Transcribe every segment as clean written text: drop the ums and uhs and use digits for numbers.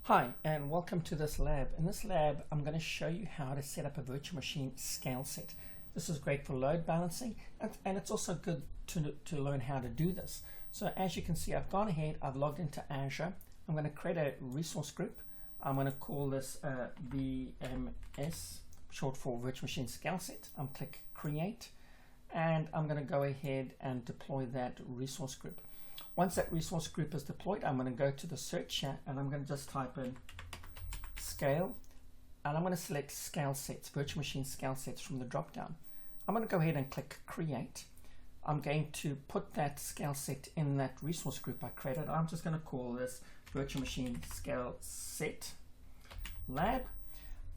Hi, and welcome to this lab. In this lab, I'm going to show you how to set up a virtual machine scale set. This is great for load balancing, and it's also good to learn how to do this. So as you can see, I've gone ahead, I've logged into Azure. I'm going to create a resource group. I'm going to call this VMS, short for Virtual Machine Scale Set. I'm click Create, and I'm going to go ahead and deploy that resource group. Once that resource group is deployed, I'm going to go to the search here and I'm going to just type in scale, and I'm going to select scale sets, virtual machine scale sets from the drop down. I'm going to go ahead and click create. I'm going to put that scale set in that resource group I created. I'm just going to call this virtual machine scale set lab.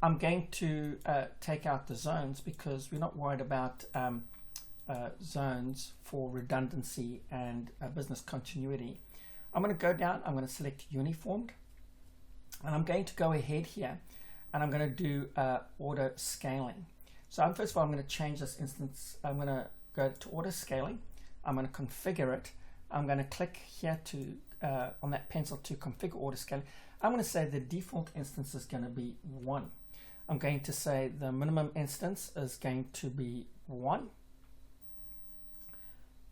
I'm going to take out the zones because we're not worried about zones for redundancy and business continuity. I'm going to go down, I'm going to select uniformed, and I'm going to go ahead here and I'm going to do auto scaling. So first of all, I'm going to change this instance. I'm going to go to auto scaling. I'm going to configure it. I'm going to click here to on that pencil to configure auto scaling. I'm going to say the default instance is going to be 1. I'm going to say the minimum instance is going to be 1.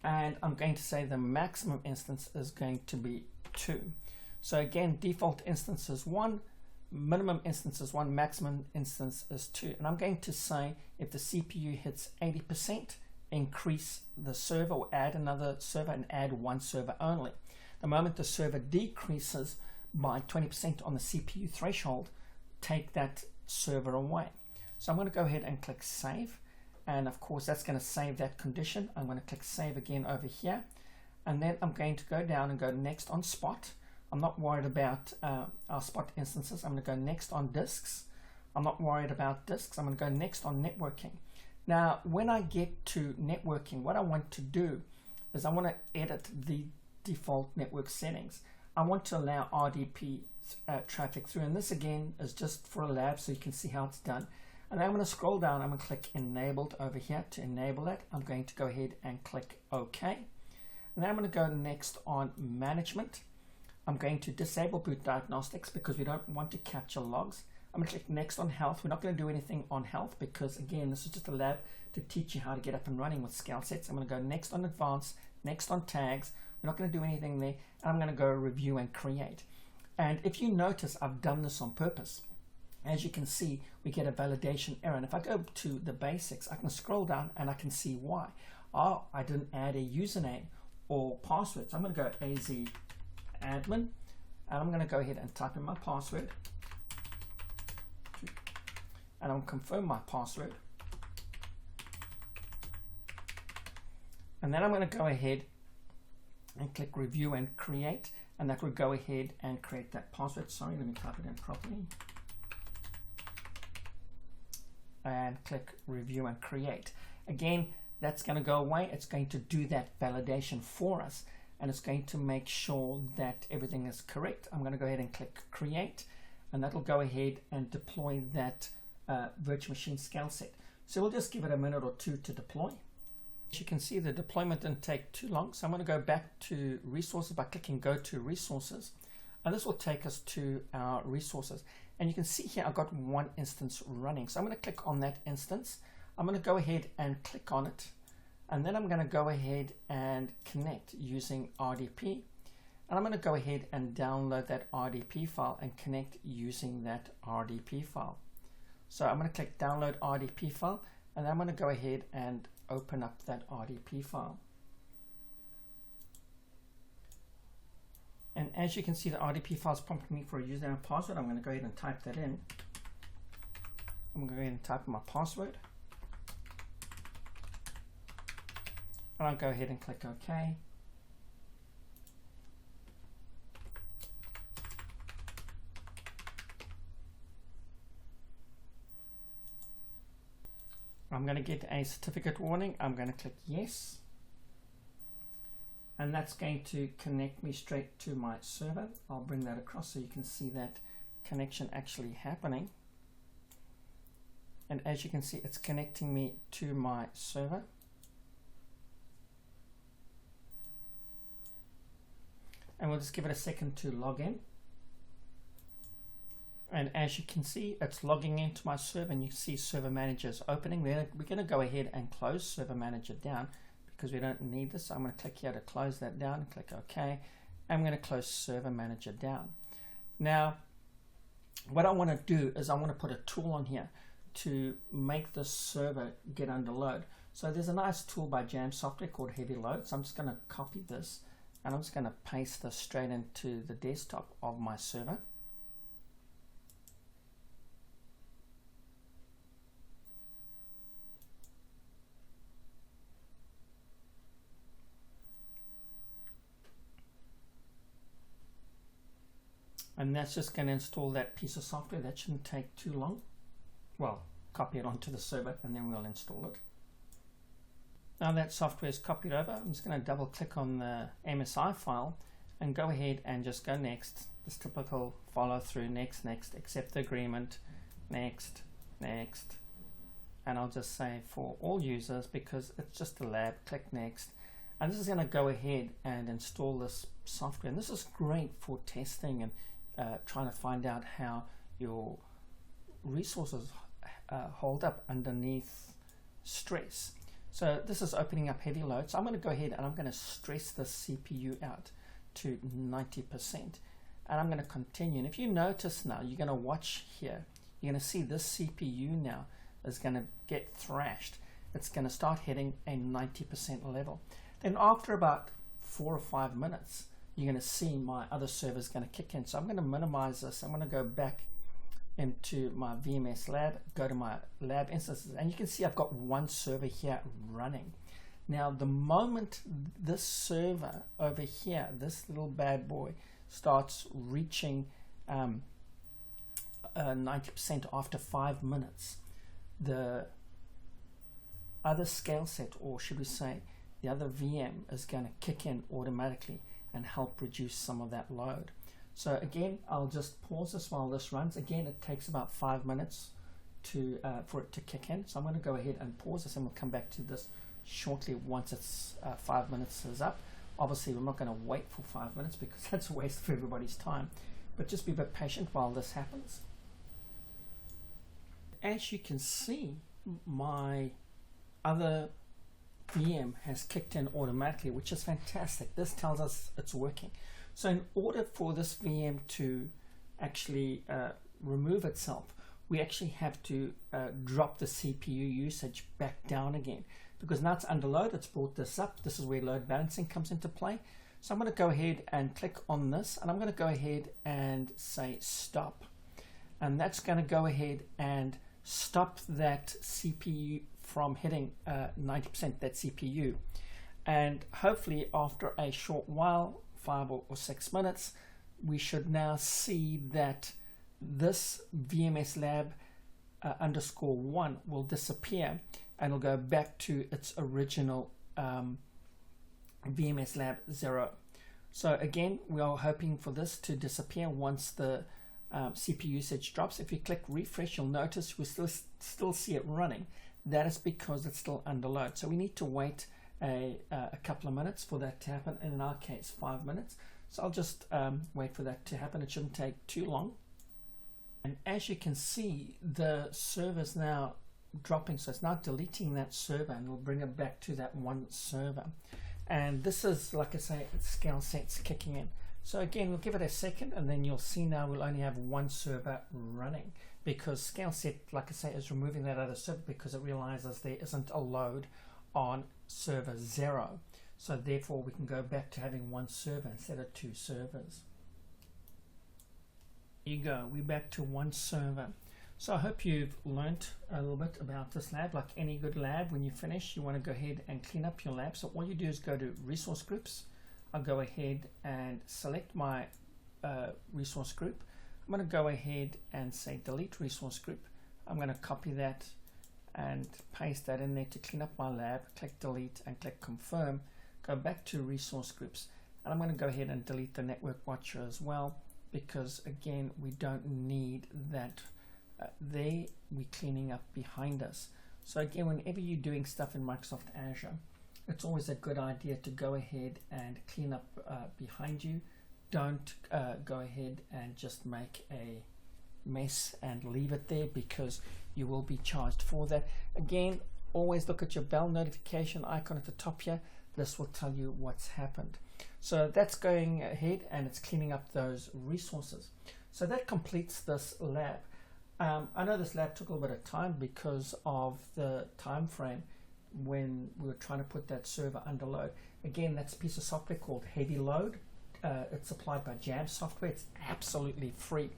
And I'm going to say the maximum instance is going to be 2. So again, default instance is 1, minimum instance is 1, maximum instance is 2. And I'm going to say if the CPU hits 80%, increase the server or add another server and add one server only. The moment the server decreases by 20% on the CPU threshold, take that server away. So I'm going to go ahead and click save. And of course, that's going to save that condition. I'm going to click save again over here. And then I'm going to go down and go next on spot. I'm not worried about our spot instances. I'm going to go next on disks. I'm not worried about disks. I'm going to go next on networking. Now, when I get to networking, what I want to do is I want to edit the default network settings. I want to allow RDP traffic through. And this again is just for a lab so you can see how it's done. And I'm going to scroll down, I'm going to click enabled over here to enable that. I'm going to go ahead and click OK. And then I'm going to go next on management. I'm going to disable boot diagnostics because we don't want to capture logs. I'm going to click next on health. We're not going to do anything on health because again, this is just a lab to teach you how to get up and running with scale sets. I'm going to go next on advanced, next on tags. We're not going to do anything there. And I'm going to go review and create. And if you notice, I've done this on purpose. As you can see, we get a validation error. And if I go to the basics, I can scroll down and I can see why. Oh, I didn't add a username or password. So I'm going to go AZ admin, and I'm going to go ahead and type in my password. And I'll confirm my password. And then I'm going to go ahead and click review and create. And that will go ahead and create that password. Sorry, let me type it in properly. And click review and create. Again, that's going to go away. It's going to do that validation for us, and it's going to make sure that everything is correct. I'm going to go ahead and click create, and that'll go ahead and deploy that virtual machine scale set. So we'll just give it a minute or two to deploy. As you can see, the deployment didn't take too long, so I'm going to go back to resources by clicking go to resources, and this will take us to our resources. And you can see here I've got one instance running. So I'm going to click on that instance. I'm going to go ahead and click on it. And then I'm going to go ahead and connect using RDP. And I'm going to go ahead and download that RDP file and connect using that RDP file. So I'm going to click download RDP file. And then I'm going to go ahead and open up that RDP file. And as you can see, the RDP file is prompting me for a username and password. I'm going to go ahead and type that in. I'm going to go ahead and type in my password. And I'll go ahead and click OK. I'm going to get a certificate warning. I'm going to click yes. And that's going to connect me straight to my server. I'll bring that across so you can see that connection actually happening. And as you can see, it's connecting me to my server. And we'll just give it a second to log in. And as you can see, it's logging into my server, and you see Server Manager is opening. We're going to go ahead and close Server Manager down because we don't need this. So I'm going to click here to close that down, click OK. I'm going to close Server Manager down. Now, what I want to do is I want to put a tool on here to make this server get under load. So there's a nice tool by Jam Software called Heavy Load. So I'm just going to copy this, and I'm just going to paste this straight into the desktop of my server. And that's just going to install that piece of software. That shouldn't take too long. Well, copy it onto the server and then we'll install it. Now that software is copied over, I'm just going to double click on the MSI file and go ahead and just go next. This typical follow through, next, accept the agreement, next. And I'll just say for all users, because it's just a lab, click next. And this is going to go ahead and install this software. And this is great for testing and trying to find out how your resources hold up underneath stress. So this is opening up heavy load. So I'm going to go ahead and I'm going to stress the CPU out to 90%. And I'm going to continue. And if you notice now, you're going to watch here, you're going to see this CPU now is going to get thrashed. It's going to start hitting a 90% level. Then after about 4 or 5 minutes, you're going to see my other server is going to kick in. So I'm going to minimize this. I'm going to go back into my VMS lab, go to my lab instances, and you can see I've got one server here running. Now the moment this server over here, this little bad boy, starts reaching 90% after 5 minutes, the other scale set, or should we say the other VM, is going to kick in automatically and help reduce some of that load. So again, I'll just pause this while this runs. Again, it takes about 5 minutes for it to kick in. So I'm going to go ahead and pause this, and we'll come back to this shortly once it's 5 minutes is up. Obviously, we're not going to wait for 5 minutes because that's a waste of everybody's time. But just be a bit patient while this happens. As you can see, my other VM has kicked in automatically, which is fantastic. This tells us it's working. So in order for this VM to actually remove itself, we actually have to drop the CPU usage back down again, because now it's under load. It's brought this up. This is where load balancing comes into play. So I'm going to go ahead and click on this, and I'm going to go ahead and say stop. And that's going to go ahead and stop that CPU from hitting 90%, that CPU. And hopefully after a short while, 5 or 6 minutes, we should now see that this VMS lab _1 will disappear and will go back to its original VMS lab 0. So again, we are hoping for this to disappear once the CPU usage drops. If you click refresh, you'll notice we still see it running. That is because it's still under load. So we need to wait a couple of minutes for that to happen, and in our case 5 minutes. So I'll just wait for that to happen. It shouldn't take too long. And as you can see, the server's now dropping, so it's now deleting that server, and we'll bring it back to that one server. And this is, like I say, it's scale sets kicking in. So again, we'll give it a second, and then you'll see now we'll only have one server running, because scale set, like I say, is removing that other server because it realizes there isn't a load on server 0. So therefore we can go back to having one server instead of 2 servers. There you go, we're back to one server. So I hope you've learnt a little bit about this lab. Like any good lab, when you finish, you want to go ahead and clean up your lab. So all you do is go to resource groups. I'll go ahead and select my resource group. I'm going to go ahead and say delete resource group. I'm going to copy that and paste that in there to clean up my lab. Click delete and click confirm. Go back to resource groups, and I'm going to go ahead and delete the network watcher as well, because again, we don't need that there. We're cleaning up behind us. So again, whenever you're doing stuff in Microsoft Azure, it's always a good idea to go ahead and clean up behind you. Don't go ahead and just make a mess and leave it there, because you will be charged for that. Again, always look at your bell notification icon at the top here. This will tell you what's happened. So that's going ahead and it's cleaning up those resources. So that completes this lab. I know this lab took a little bit of time because of the time frame when we were trying to put that server under load. Again, that's a piece of software called Heavy Load. It's supplied by Jam Software. It's absolutely free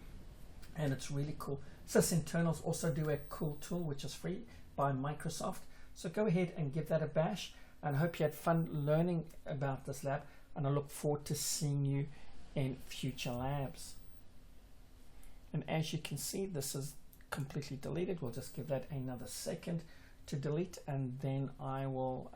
and it's really cool. Sysinternals also do a cool tool which is free by Microsoft. So go ahead and give that a bash, and I hope you had fun learning about this lab, and I look forward to seeing you in future labs. And as you can see, this is completely deleted. We'll just give that another second to delete, and then I will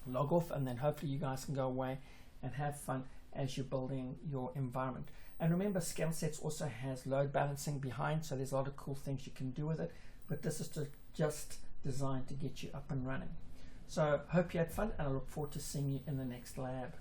log off, and then hopefully you guys can go away and have fun as you're building your environment. And remember, ScaleSets also has load balancing behind, so there's a lot of cool things you can do with it, but this is just designed to get you up and running. So hope you had fun, and I look forward to seeing you in the next lab.